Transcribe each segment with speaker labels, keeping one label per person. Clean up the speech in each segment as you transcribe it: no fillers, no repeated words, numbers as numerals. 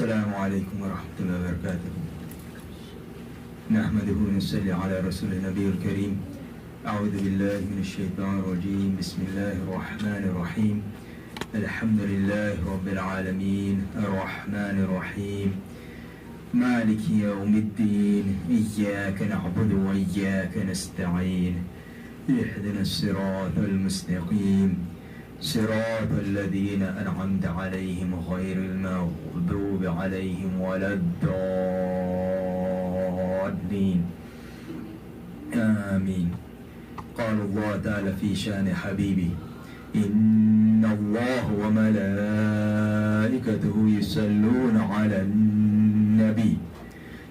Speaker 1: السلام عليكم ورحمة الله وبركاته. نحمده ونصلي على رسول النبي الكريم. أعوذ بالله من الشيطان الرجيم. بسم الله الرحمن الرحيم. الحمد لله رب العالمين الرحمن الرحيم مالك يوم الدين إياك نعبد وإياك نستعين اهدنا الصراط المستقيم صراط الذين أنعمت عليهم غير المغضوب عليهم ولا الضالين آمين. قال الله تعالى في شأن حبيبي إن الله وملائكته يصلون على النبي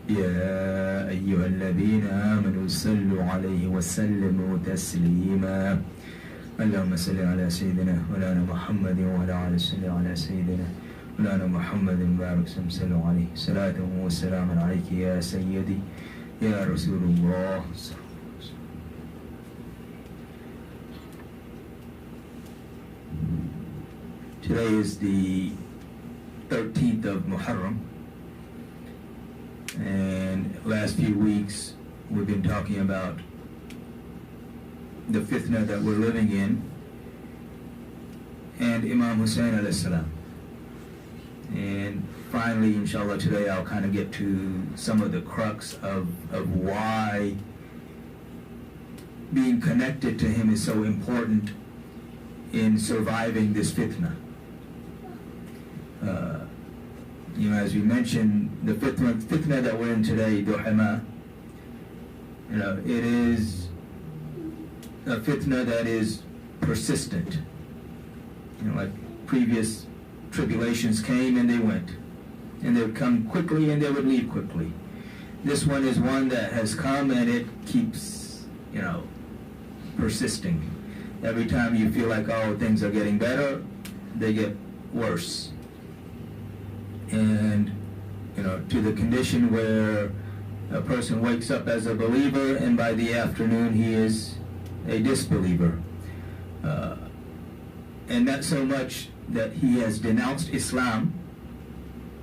Speaker 1: يا أيها الذين آمنوا صلوا عليه وسلموا تسليما. اللهم صل على سيدنا مولانا محمد وعلى آله وصحبه على سيدنا مولانا محمد بارك صلوا عليه صلاة وسلام عليك يا سيدي يا رسول الله. Today is the 13th of Muharram, and last few weeks we've been talking about the fitna that we're living in and Imam Husain AS. And finally, inshallah, today I'll kind of get to some of the crux of why being connected to him is so important in surviving this fitna. As we mentioned, the fitna that we're in today, duhama, it is a fitna that is persistent. Like previous tribulations came and they went, and they would come quickly and they would leave quickly. This one is one that has come and it keeps, persisting. Every time you feel like, oh, things are getting better, they get worse. And, to the condition where a person wakes up as a believer and by the afternoon he is a disbeliever. And not so much that he has denounced Islam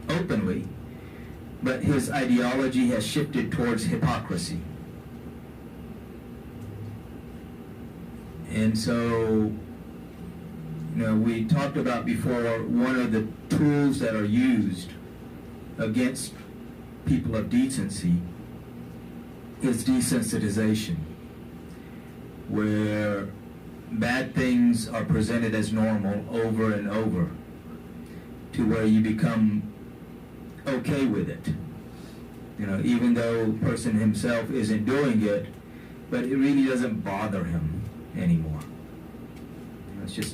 Speaker 1: openly, but his ideology has shifted towards hypocrisy. And so, we talked about before, one of the tools that are used against people of decency is desensitization, where bad things are presented as normal over and over to where you become okay with it. Even though the person himself isn't doing it, but it really doesn't bother him anymore.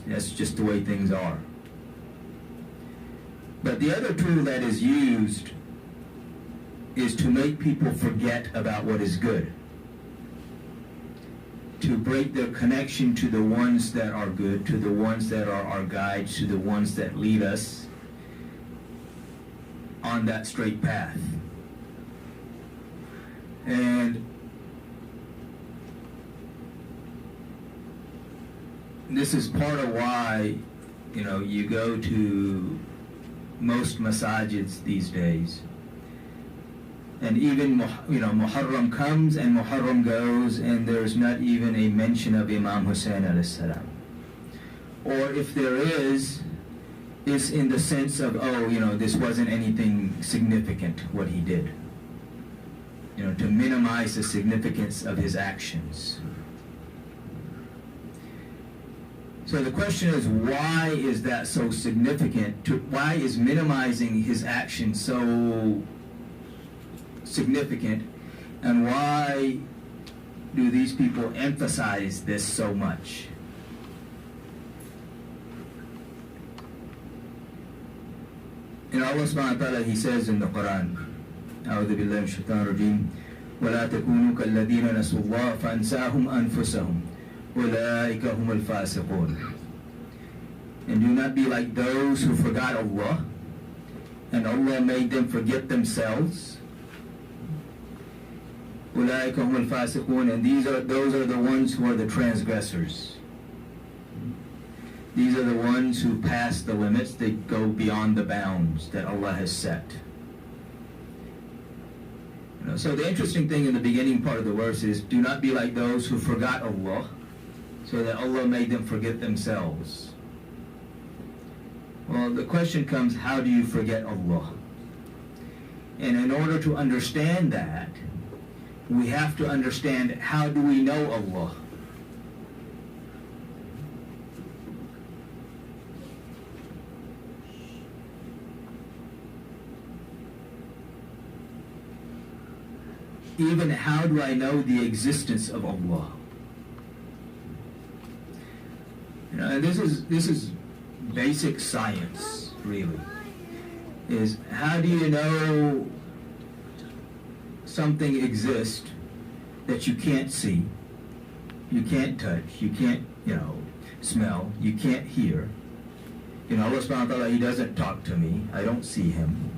Speaker 1: That's just the way things are. But the other tool that is used is to make people forget about what is good, to break their connection to the ones that are good, to the ones that are our guides, to the ones that lead us on that straight path. And this is part of why, you go to most masajids these days. And even, Muharram comes and Muharram goes, and there's not even a mention of Imam Husain AS. Or if there is, it's in the sense of, this wasn't anything significant, what he did. To minimize the significance of his actions. So the question is, why is that so significant? Why is minimizing his action so significant, and why do these people emphasize this so much? In Allah subhanahu wa ta'ala, He says in the Quran, أعوذ بالله من الشيطان الرجيم ولا تكونوا كالذين نسوا الله فأنساهم أنفسهم أولئك هم الفاسقون. And do not be like those who forgot Allah, and Allah made them forget themselves. أولئك هم الفاسقون, and those are the ones who are the transgressors. These are the ones who pass the limits. They go beyond the bounds that Allah has set. So the interesting thing in the beginning part of the verse is, do not be like those who forgot Allah, so that Allah made them forget themselves. Well, the question comes, how do you forget Allah? And in order to understand that, we have to understand, how do we know Allah? Even how do I know the existence of Allah? And this is basic science, really. Is how do you know something exists that you can't see, you can't touch, you can't, smell, you can't hear? Allah subhanahu wa ta'ala, He doesn't talk to me, I don't see Him.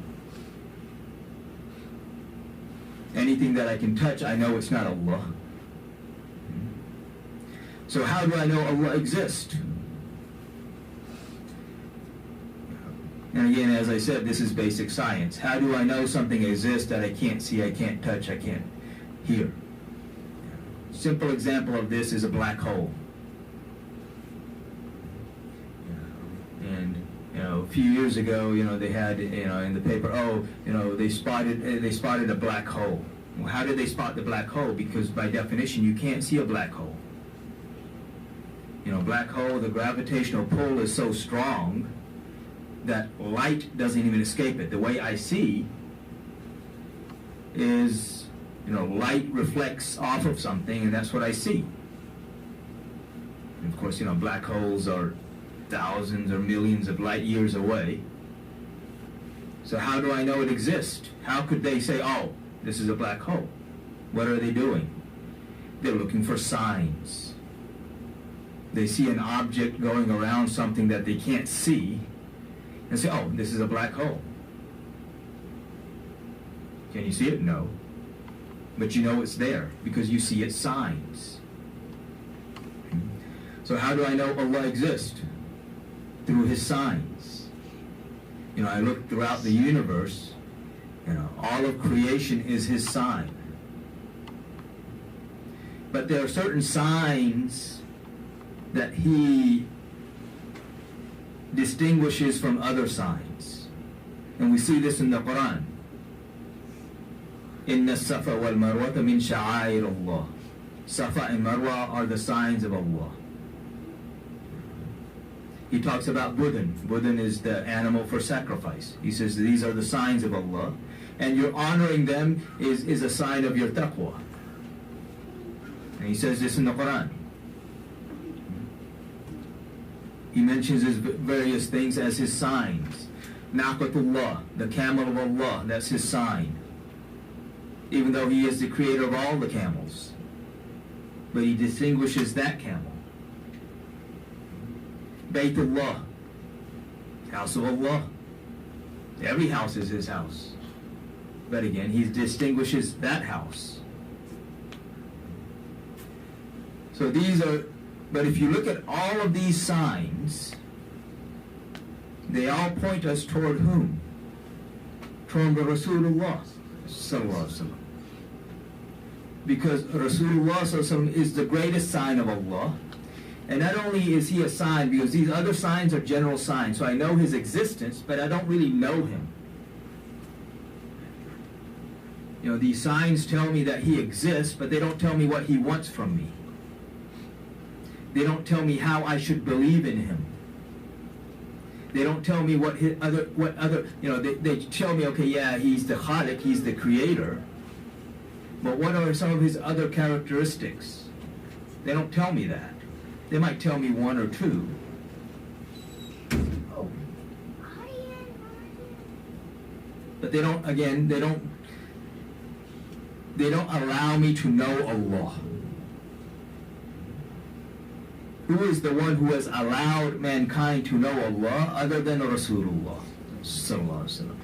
Speaker 1: Anything that I can touch, I know it's not Allah. So how do I know Allah exists? And again, as I said, this is basic science. How do I know something exists that I can't see, I can't touch, I can't hear? Simple example of this is a black hole. And a few years ago, they had, in the paper, they spotted a black hole. Well, how did they spot the black hole? Because by definition, you can't see a black hole. Black hole, the gravitational pull is so strong that light doesn't even escape it. The way I see is, light reflects off of something, and that's what I see. And of course, black holes are thousands or millions of light years away. So how do I know it exists? How could they say, oh, this is a black hole? What are they doing? They're looking for signs. They see an object going around something that they can't see and say, oh, this is a black hole. Can you see it? No. But it's there because you see its signs. So how do I know Allah exists? Through His signs. I look throughout the universe, all of creation is His sign. But there are certain signs that He distinguishes from other signs. And we see this in the Quran. Inna Safa wal Marwata min sha'air Allah. Safa and Marwa are the signs of Allah. He talks about Budun. Budun is the animal for sacrifice. He says these are the signs of Allah, and your honoring them is a sign of your taqwa. And he says this in the Quran. He mentions His various things as His signs. Naqatullah, the camel of Allah, that's His sign. Even though He is the creator of all the camels. But He distinguishes that camel. Baytullah, house of Allah. Every house is His house. But again, He distinguishes that house. So but if you look at all of these signs, they all point us toward whom? Toward the Rasulullah sallallahu alaihi wasallam. Because Rasulullah sallallahu alaihi wasallam is the greatest sign of Allah. And not only is He a sign, because these other signs are general signs, so I know His existence, but I don't really know Him. These signs tell me that He exists, but they don't tell me what He wants from me. They don't tell me how I should believe in Him. They don't tell me what other, they tell me, okay, yeah, He's the Khaliq, He's the creator, but what are some of His other characteristics? They don't tell me that. They might tell me one or two. But they don't allow me to know Allah. Who is the one who has allowed mankind to know Allah other than Rasulullah sallallahu alaihi wasallam?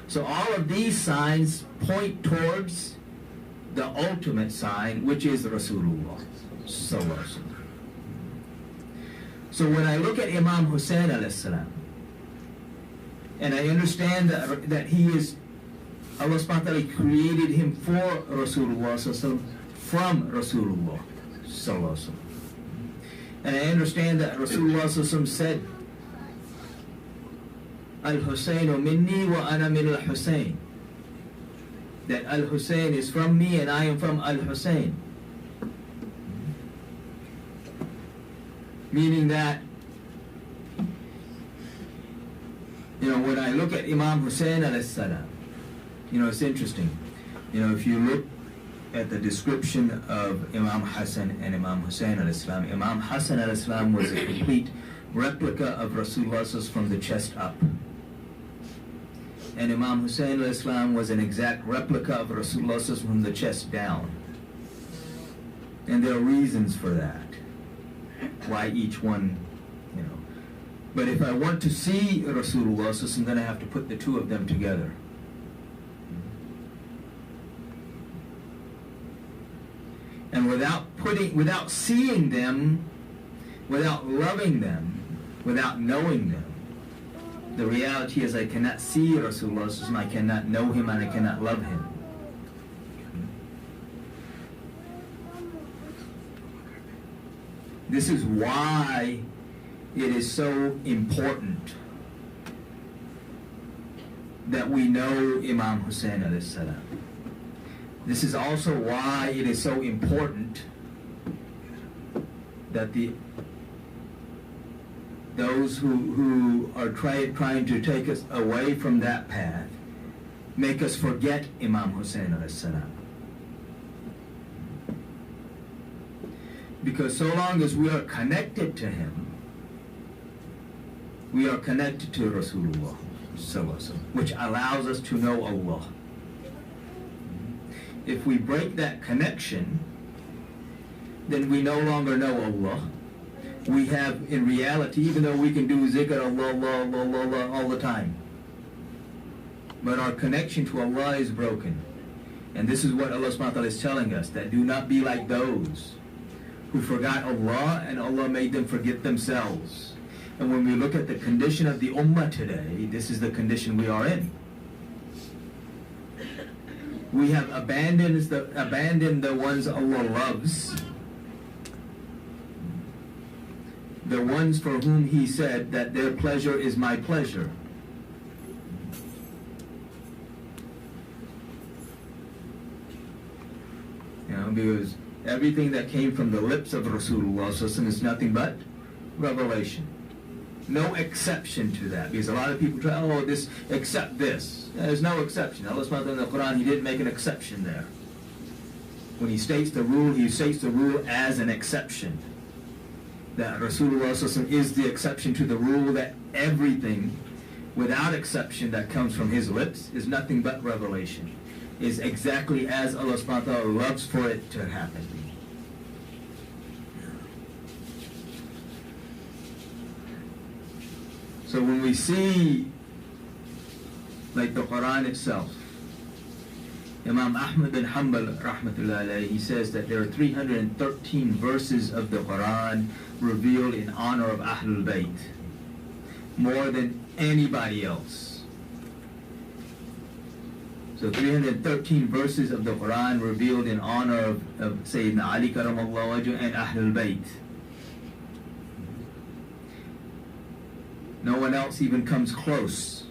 Speaker 1: So all of these signs point towards the ultimate sign, which is Rasulullah sallallahu alaihi wasallam. So when I look at Imam Husain AS, and I understand that he is, Allah subhanahu wa ta'ala created him for Rasulullah sallallahu alaihi wasallam, from Rasulullah sallallahu alaihi wasallam. And I understand that Rasulullah sallallahu alaihi wasallam said, Al-Husaynu minni wa ana min al-Husayn. That Al-Husayn is from me and I am from Al-Husayn. Meaning that, when I look at Imam Husain AS, it's interesting. If you look at the description of Imam Hassan and Imam Husain AS, Imam Hassan AS was a complete replica of Rasulullah from the chest up. And Imam Husain AS was an exact replica of Rasulullah from the chest down. And there are reasons for that. Why each one, But if I want to see Rasulullah, then I have to put the two of them together. And without seeing them, without loving them, without knowing them, the reality is I cannot see Rasulullah, I cannot know him, and I cannot love him. This is why it is so important that we know Imam Husain AS. This is also why it is so important that those who are trying to take us away from that path make us forget Imam Husain AS. Because so long as we are connected to him, we are connected to Rasulullah, which allows us to know Allah. If we break that connection, then we no longer know Allah. We have, in reality, even though we can do zikr Allah, Allah, Allah, Allah all the time, but our connection to Allah is broken. And this is what Allah subhanahu wa ta'ala is telling us, that do not be like those who forgot Allah and Allah made them forget themselves. And when we look at the condition of the ummah today, this is the condition we are in. We have abandoned the ones Allah loves, the ones for whom He said that their pleasure is my pleasure. Because everything that came from the lips of Rasulullah is nothing but revelation. No exception to that, because a lot of people try, accept this. There's no exception. Allah subhanahu wa ta'ala in the Quran, He didn't make an exception there. When He states the rule, He states the rule as an exception. That Rasulullah is the exception to the rule, that everything without exception that comes from His lips is nothing but revelation. Is exactly as Allah subhanahu wa ta'ala loves for it to happen. So when we see, like the Quran itself, Imam Ahmad bin Hanbal rahmatullah alayhi, he says that there are 313 verses of the Quran revealed in honor of Ahlul Bayt, more than anybody else. So 313 verses of the Quran revealed in honor of Sayyidina Ali karamallahu wajhu and Ahlul Bayt. No one else even comes close.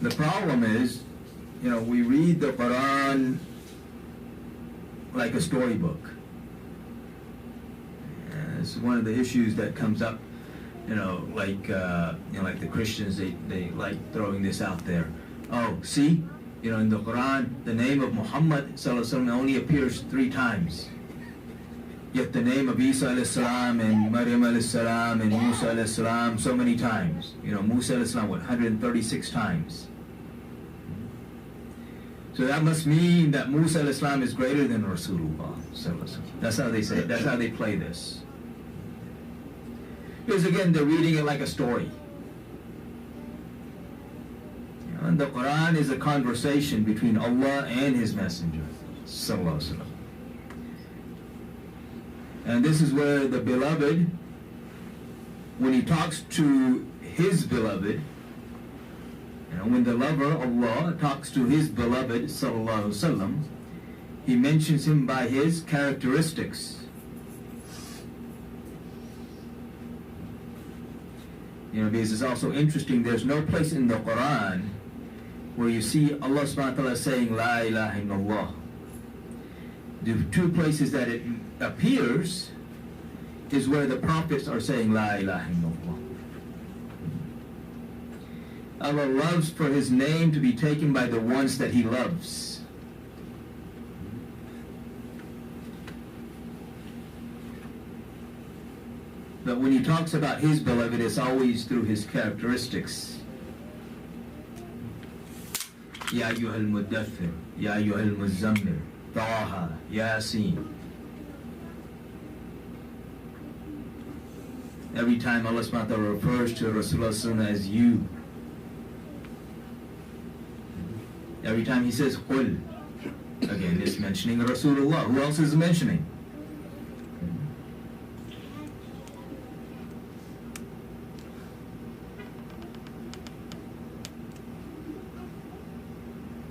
Speaker 1: The problem is, we read the Quran like a storybook. This is one of the issues that comes up, like the Christians, they like throwing this out there. Oh, see, in the Quran, the name of Muhammad sallallahu alaihi wasallam only appears 3 times. Yet the name of Isa alayhi salam and Maryam alayhi salam and Musa alayhi salam so many times. Musa alayhi salam, 136 times. So that must mean that Musa alayhi salam is greater than Rasulullah sallallahu alaihi wasallam. That's how they say it. That's how they play this. Because again, they're reading it like a story. And the Quran is a conversation between Allah and His Messenger, sallallahu alaihi wasallam. And this is where the beloved, when he talks to his beloved, when the lover, Allah, talks to his beloved, sallallahu alaihi wasallam, he mentions him by his characteristics. Because it's also interesting, there's no place in the Quran where you see Allah subhanahu wa ta'ala saying, La ilaha illallah. The two places that it appears is where the prophets are saying, La ilaha illallah. Allah loves for His name to be taken by the ones that He loves. But when He talks about His beloved, it's always through His characteristics. Ya ayyuhal muddathir, Ya ayyuhal muzammir, Taha, Yasin. Every time Allah subhanahu wa ta'ala refers to Rasulullah as you. Every time He says Qul, again it's mentioning Rasulullah. Who else is mentioning?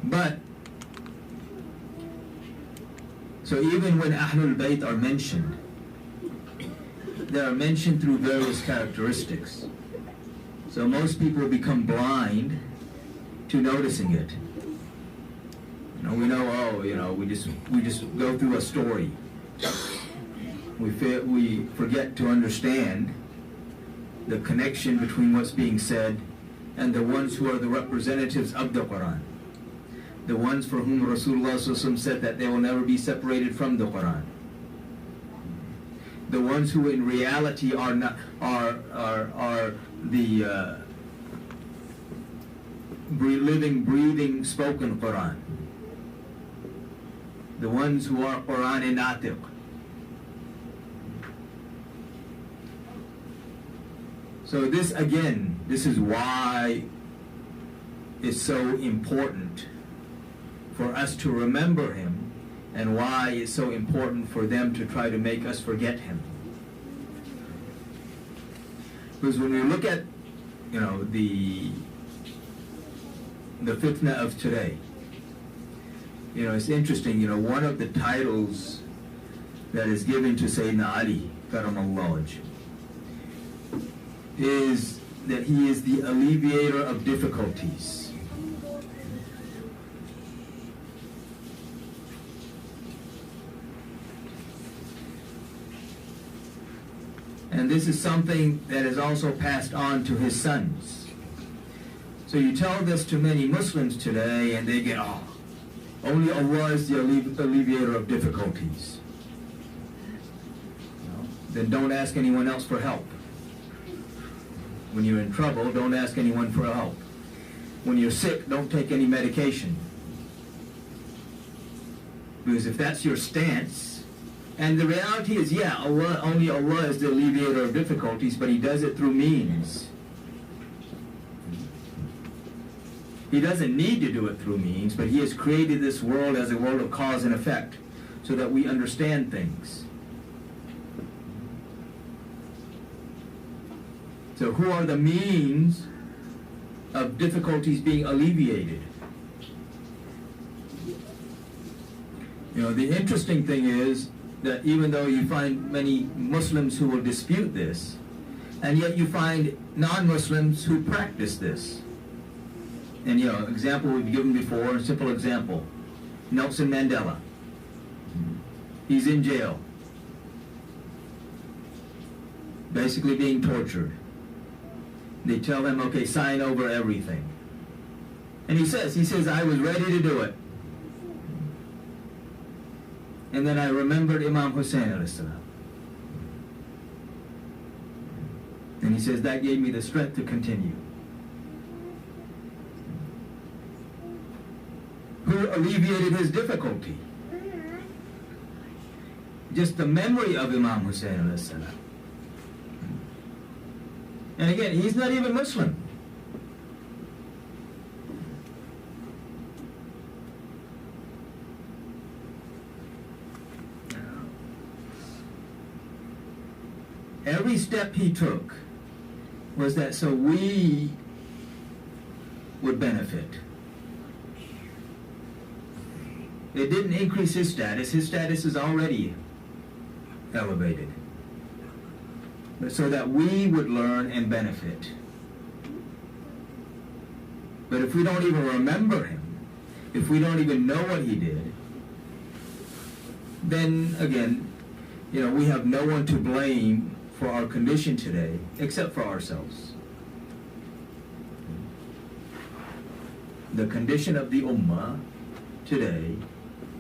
Speaker 1: But, so even when Ahlul Bayt are mentioned, they are mentioned through various characteristics. So most people become blind to noticing it. We know, we just go through a story. We forget to understand the connection between what's being said and the ones who are the representatives of the Quran. The ones for whom Rasulullah ﷺ said that they will never be separated from the Quran. The ones who in reality are the living, breathing, spoken Quran. The ones who are Quran and Natiq. So this is why it's so important for us to remember Him, and why it's so important for them to try to make us forget Him. Because when we look at, the fitna of today, it's interesting, one of the titles that is given to Sayyidina Ali, Karamallah wajh, is that he is the alleviator of difficulties. And this is something that is also passed on to his sons. So you tell this to many Muslims today and they get, only Allah is the alleviator of difficulties. Then don't ask anyone else for help. When you're in trouble, don't ask anyone for help. When you're sick, don't take any medication. Because if that's your stance, and the reality is, only Allah is the alleviator of difficulties, but He does it through means. He doesn't need to do it through means, but He has created this world as a world of cause and effect, so that we understand things. So who are the means of difficulties being alleviated? The interesting thing is that even though you find many Muslims who will dispute this, and yet you find non-Muslims who practice this. And example we've given before, a simple example. Nelson Mandela. He's in jail. Basically being tortured. They tell him, okay, sign over everything. And he says, I was ready to do it. And then I remembered Imam Husain AS. And he says, that gave me the strength to continue. Who alleviated his difficulty? Just the memory of Imam Husain AS. And again, he's not even Muslim. Every step he took was that so we would benefit. It didn't increase his status. His status is already elevated. But so that we would learn and benefit. But if we don't even remember him, if we don't even know what he did, then again, we have no one to blame for our condition today except for ourselves. The condition of the ummah today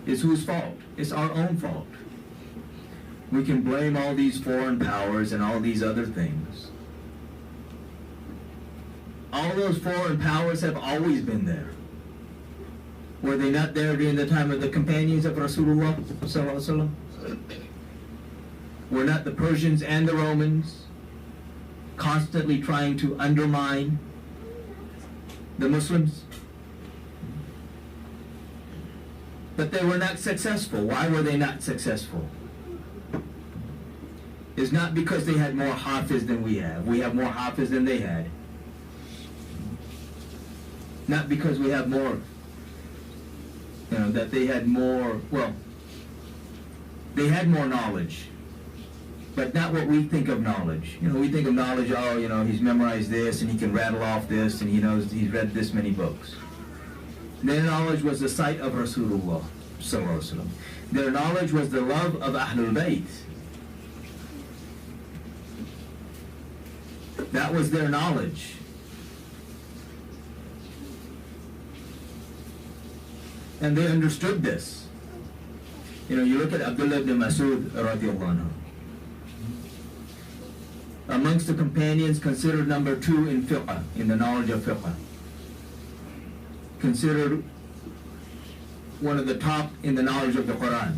Speaker 1: is whose fault? It's our own fault. We can blame all these foreign powers and all these other things. All those foreign powers have always been there. Were they not there during the time of the companions of Rasulullah sallallahu alaihi wasallam? Were not the Persians and the Romans constantly trying to undermine the Muslims? But they were not successful. Why were they not successful? It's not because they had more hafiz than we have. We have more hafiz than they had. Not because we have more, that they had more, they had more knowledge, but not what we think of knowledge. We think of knowledge, he's memorized this and he can rattle off this and he knows he's read this many books. Their knowledge was the sight of Rasulullah sallallahu alaihi wasallam. Their knowledge was the love of Ahlul Bayt. That was their knowledge. And they understood this. You look at Abdullah ibn Mas'ud radiallahu anhu. Amongst the companions, considered number 2 in fiqh, in the knowledge of fiqh. Considered one of the top in the knowledge of the Quran.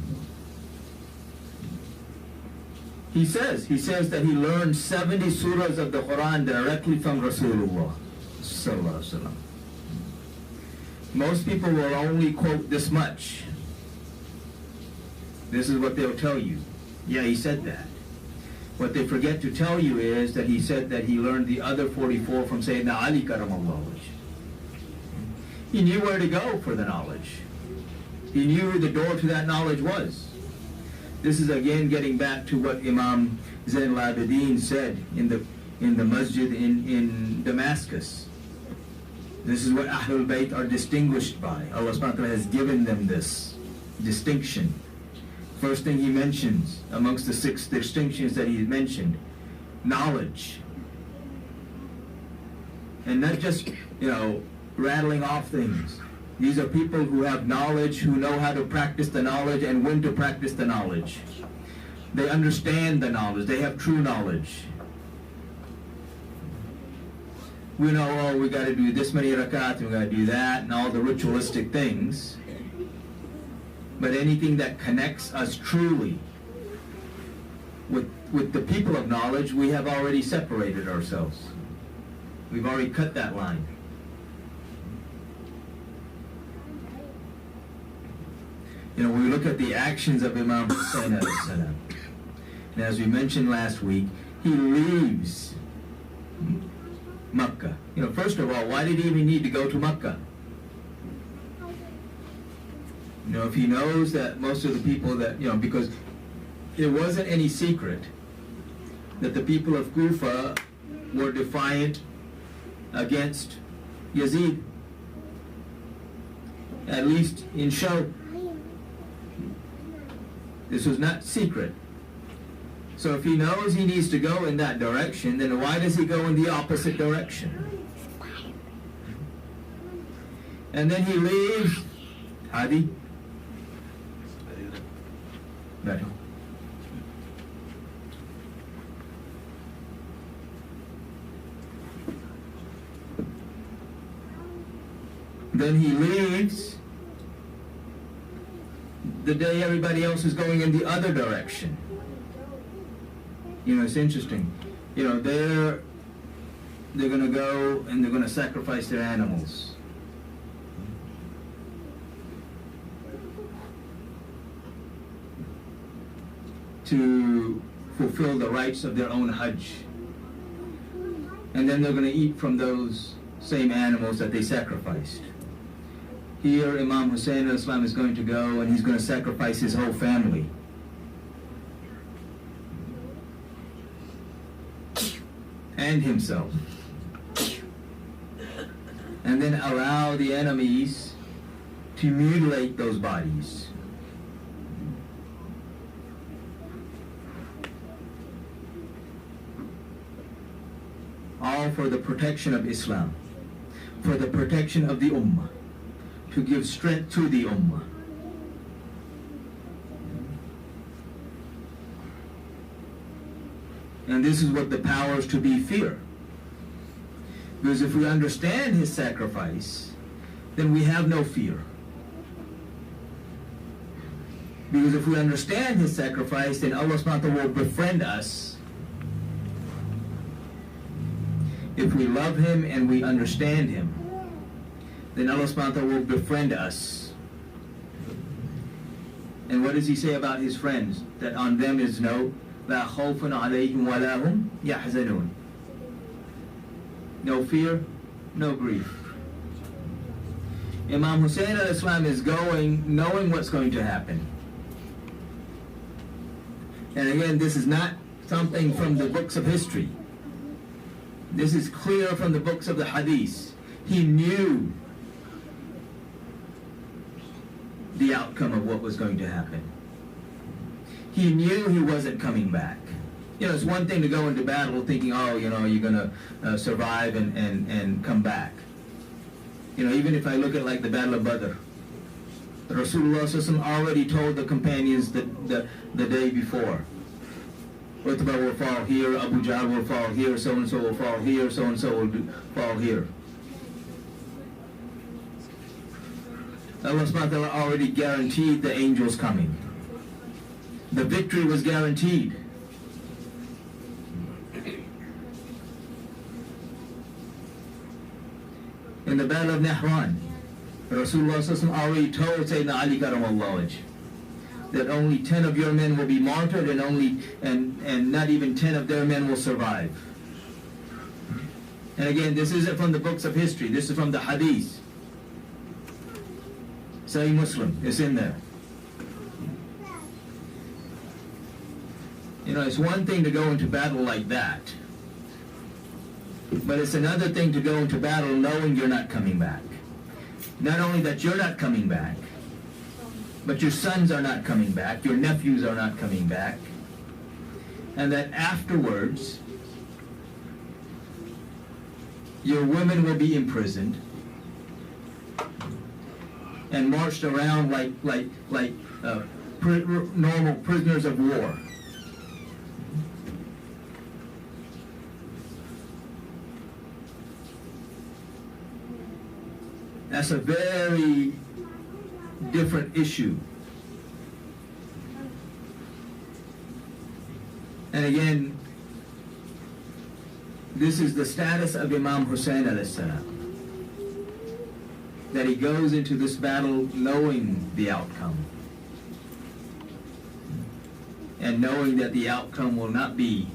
Speaker 1: He says that he learned 70 surahs of the Quran directly from Rasulullah sallallahu alaihi wasallam. Most people will only quote this much. This is what they'll tell you. Yeah, he said that. What they forget to tell you is that he said that he learned the other 44 from Sayyidina Ali karamallahu wajh. He knew where to go for the knowledge. He knew who the door to that knowledge was. This is again getting back to what Imam Zain al-Abidin said in the masjid in Damascus. This is what Ahlul Bayt are distinguished by. Allah subhanahu wa ta'ala has given them this distinction. First thing he mentions amongst the 6 distinctions that he mentioned, knowledge. And not just, rattling off things. These are people who have knowledge, who know how to practice the knowledge and when to practice the knowledge. They understand the knowledge. They have true knowledge. We know, we got to do this many rakats, we got to do that, and all the ritualistic things. But anything that connects us truly with the people of knowledge, we have already separated ourselves. We've already cut that line. When we look at the actions of Imam Husain AS, and as we mentioned last week, he leaves Makkah. First of all, why did he even need to go to Makkah? If he knows that most of the people that, because it wasn't any secret that the people of Kufa were defiant against Yazid, at least in show. This was not secret. So if he knows he needs to go in that direction, then why does he go in the opposite direction? And then he leaves Hadi. Better. Then he leaves the day everybody else is going in the other direction. It's interesting. They're going to go and they're going to sacrifice their animals. To fulfill the rites of their own Hajj. And then they're going to eat from those same animals that they sacrificed. Here, Imam Husain AS is going to go and he's going to sacrifice his whole family. And himself. And then allow the enemies to mutilate those bodies. All for the protection of Islam, for the protection of the Ummah, to give strength to the Ummah. And this is what the powers to be fear. Because if we understand his sacrifice, then we have no fear. Because if we understand his sacrifice, then Allah subhanahu wa ta'ala will befriend us. If we love him and we understand him, then Allah subhanahu wa ta'ala will befriend us. And what does he say about his friends? That on them is no لا خوف عليهم ولا هم يحزنون. No fear, no grief. Imam Husain AS is going knowing what's going to happen. And again, this is not something from the books of history. This is clear from the books of the Hadith. He knew the outcome of what was going to happen. He knew he wasn't coming back. You know, it's one thing to go into battle thinking, oh, you know, you're going to survive and come back. You know, even if I look at like the Battle of Badr, Rasulullah SAW already told the companions the day before, Utbah will fall here, Abu Jahl will fall here, so-and-so will fall here, so-and-so will fall here. Allah subhanahu wa ta'ala already guaranteed the angels coming. The victory was guaranteed. In the Battle of Nahran, Rasulullah SAW already told Sayyidina Ali karamallahu wajh that only 10 of your men will be martyred and not even 10 of their men will survive. And again, this isn't from the books of history, this is from the Hadith. Sahih Muslim, it's in there. You know, it's one thing to go into battle like that, but it's another thing to go into battle knowing you're not coming back. Not only that you're not coming back, but your sons are not coming back, your nephews are not coming back, and that afterwards, your women will be imprisoned and marched around like normal prisoners of war. That's a very different issue. And again, this is the status of Imam Husain AS, that he goes into this battle knowing the outcome, and knowing that the outcome will not be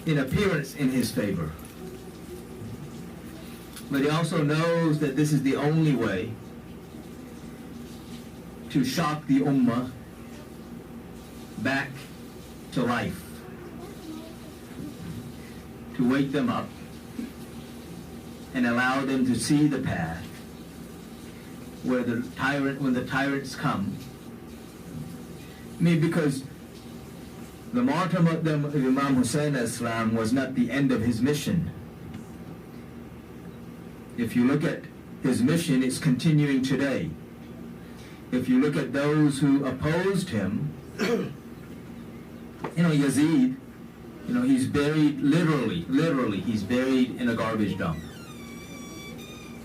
Speaker 1: in appearance in his favor. But he also knows that this is the only way to shock the Ummah back to life, to wake them up and allow them to see the path where when the tyrants come. I mean, because the martyrdom of Imam Husain AS was not the end of his mission. If you look at his mission, it's continuing today. If you look at those who opposed him, you know, Yazid, you know, he's buried, literally, he's buried in a garbage dump.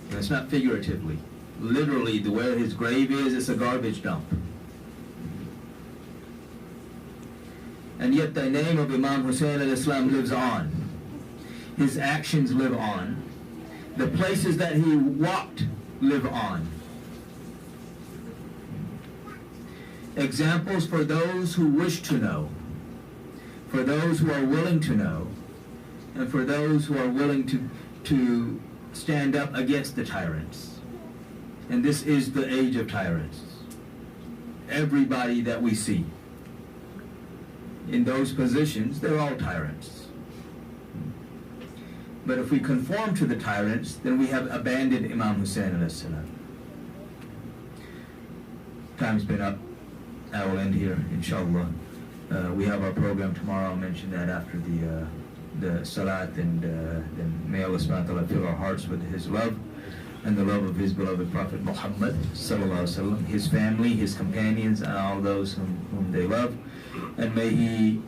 Speaker 1: And it's not figuratively. Literally, where his grave is, it's a garbage dump. And yet the name of Imam Husain AS lives on. His actions live on. The places that he walked live on. examples for those who wish to know, for those who are willing to know, and for those who are willing to stand up against the tyrants. And this is the age of tyrants. Everybody that we see in those positions, they're all tyrants. But if we conform to the tyrants, then we have abandoned Imam Husain AS. Time's been up. I will end here, inshallah. We have our program tomorrow. I'll mention that after the salat, and then may Allah subhanahu wa ta'ala fill our hearts with His love and the love of His beloved Prophet Muhammad sallallahu alaihi wasallam, his family, his companions, and all those whom they love. And may He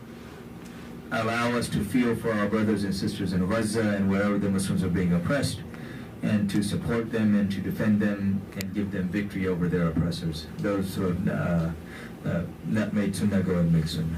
Speaker 1: allow us to feel for our brothers and sisters in Gaza and wherever the Muslims are being oppressed, and to support them and to defend them and give them victory over their oppressors. Those who have not made sunnah go and make sunnah.